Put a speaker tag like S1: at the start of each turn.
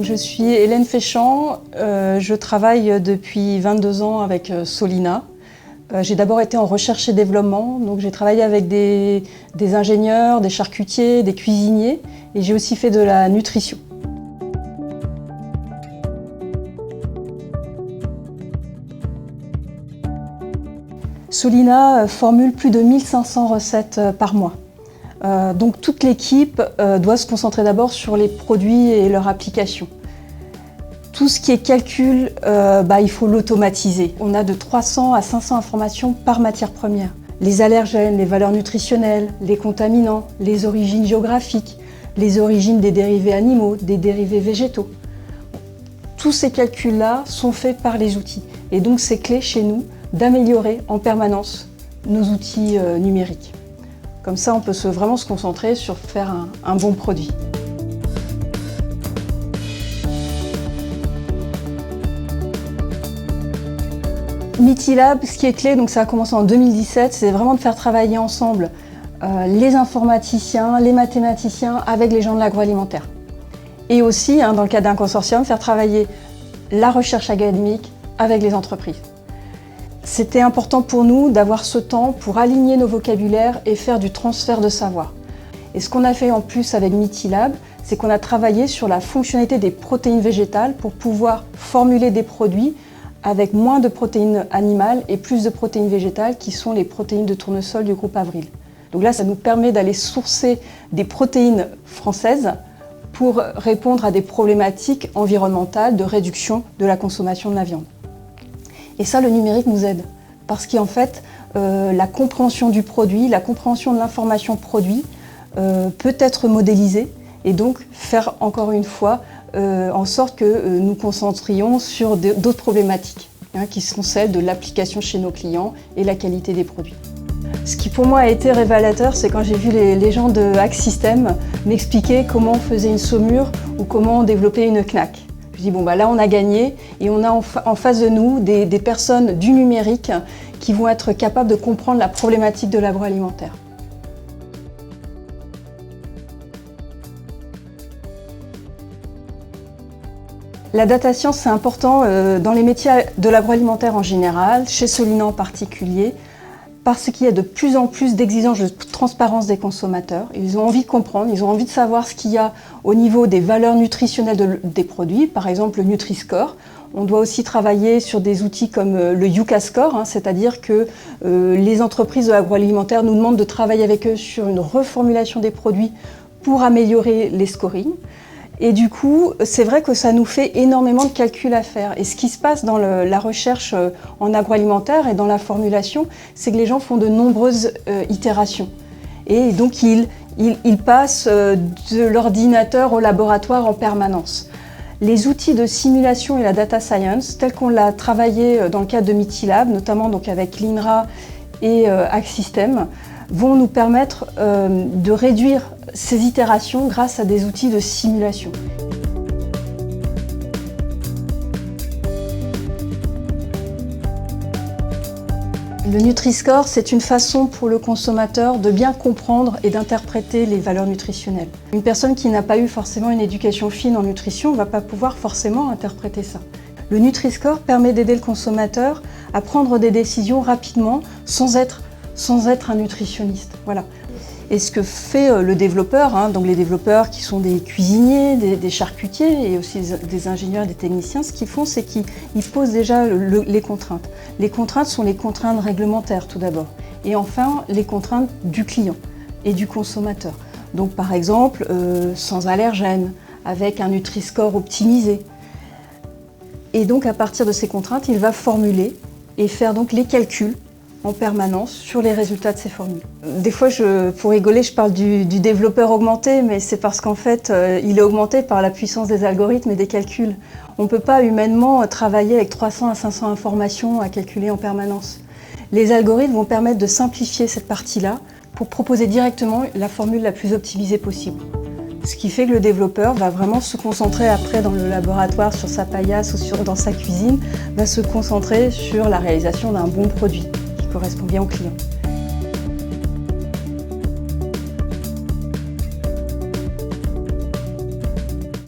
S1: Donc, je suis Hélène Féchant, je travaille depuis 22 ans avec Solina. J'ai d'abord été en recherche et développement, donc j'ai travaillé avec des ingénieurs, des charcutiers, des cuisiniers et j'ai aussi fait de la nutrition. Solina formule plus de 1500 recettes par mois. Donc toute l'équipe doit se concentrer d'abord sur les produits et leur application. Tout ce qui est calcul, il faut l'automatiser. On a de 300 à 500 informations par matière première. Les allergènes, les valeurs nutritionnelles, les contaminants, les origines géographiques, les origines des dérivés animaux, des dérivés végétaux. Tous ces calculs-là sont faits par les outils. Et donc c'est clé chez nous d'améliorer en permanence nos outils numériques. Comme ça, on peut vraiment se concentrer sur faire un bon produit. Meatilab, ce qui est clé, donc ça a commencé en 2017, c'est vraiment de faire travailler ensemble les informaticiens, les mathématiciens avec les gens de l'agroalimentaire. Et aussi, dans le cadre d'un consortium, faire travailler la recherche académique avec les entreprises. C'était important pour nous d'avoir ce temps pour aligner nos vocabulaires et faire du transfert de savoir. Et ce qu'on a fait en plus avec Meatilab, c'est qu'on a travaillé sur la fonctionnalité des protéines végétales pour pouvoir formuler des produits avec moins de protéines animales et plus de protéines végétales qui sont les protéines de tournesol du groupe Avril. Donc là, ça nous permet d'aller sourcer des protéines françaises pour répondre à des problématiques environnementales de réduction de la consommation de la viande. Et ça, le numérique nous aide parce qu'en fait, la compréhension du produit, la compréhension de l'information produit peut être modélisée et donc faire encore une fois en sorte que nous concentrions sur d'autres problématiques qui sont celles de l'application chez nos clients et la qualité des produits. Ce qui pour moi a été révélateur, c'est quand j'ai vu les gens de Hack System m'expliquer comment on faisait une saumure ou comment on développait une knack. Je dis bon là on a gagné et on a en face de nous des personnes du numérique qui vont être capables de comprendre la problématique de l'agroalimentaire. La data science, c'est important dans les métiers de l'agroalimentaire en général, chez Solina en particulier, parce qu'il y a de plus en plus d'exigences de transparence des consommateurs. Ils ont envie de comprendre, ils ont envie de savoir ce qu'il y a au niveau des valeurs nutritionnelles des produits, par exemple le Nutri-Score. On doit aussi travailler sur des outils comme le Yuka Score, c'est-à-dire que les entreprises de l'agroalimentaire nous demandent de travailler avec eux sur une reformulation des produits pour améliorer les scorings. Et du coup, c'est vrai que ça nous fait énormément de calculs à faire. Et ce qui se passe dans la recherche en agroalimentaire et dans la formulation, c'est que les gens font de nombreuses itérations. Et donc, ils passent de l'ordinateur au laboratoire en permanence. Les outils de simulation et la data science, tels qu'on l'a travaillé dans le cadre de Meatilab, notamment donc avec l'INRA et Hack System, vont nous permettre de réduire ces itérations grâce à des outils de simulation. Le Nutri-Score, c'est une façon pour le consommateur de bien comprendre et d'interpréter les valeurs nutritionnelles. Une personne qui n'a pas eu forcément une éducation fine en nutrition ne va pas pouvoir forcément interpréter ça. Le Nutri-Score permet d'aider le consommateur à prendre des décisions rapidement sans être un nutritionniste. Voilà. Et ce que fait le développeur, donc les développeurs qui sont des cuisiniers, des charcutiers et aussi des ingénieurs et des techniciens, ce qu'ils font, c'est qu'ils posent déjà les contraintes. Les contraintes sont les contraintes réglementaires tout d'abord. Et enfin, les contraintes du client et du consommateur. Donc par exemple, sans allergènes, avec un Nutri-Score optimisé. Et donc à partir de ces contraintes, il va formuler et faire donc les calculs en permanence sur les résultats de ces formules. Des fois, pour rigoler, je parle du développeur augmenté, mais c'est parce qu'en fait, il est augmenté par la puissance des algorithmes et des calculs. On ne peut pas humainement travailler avec 300 à 500 informations à calculer en permanence. Les algorithmes vont permettre de simplifier cette partie-là pour proposer directement la formule la plus optimisée possible. Ce qui fait que le développeur va vraiment se concentrer après dans le laboratoire sur sa paillasse ou dans sa cuisine, va se concentrer sur la réalisation d'un bon produit qui correspond bien au client.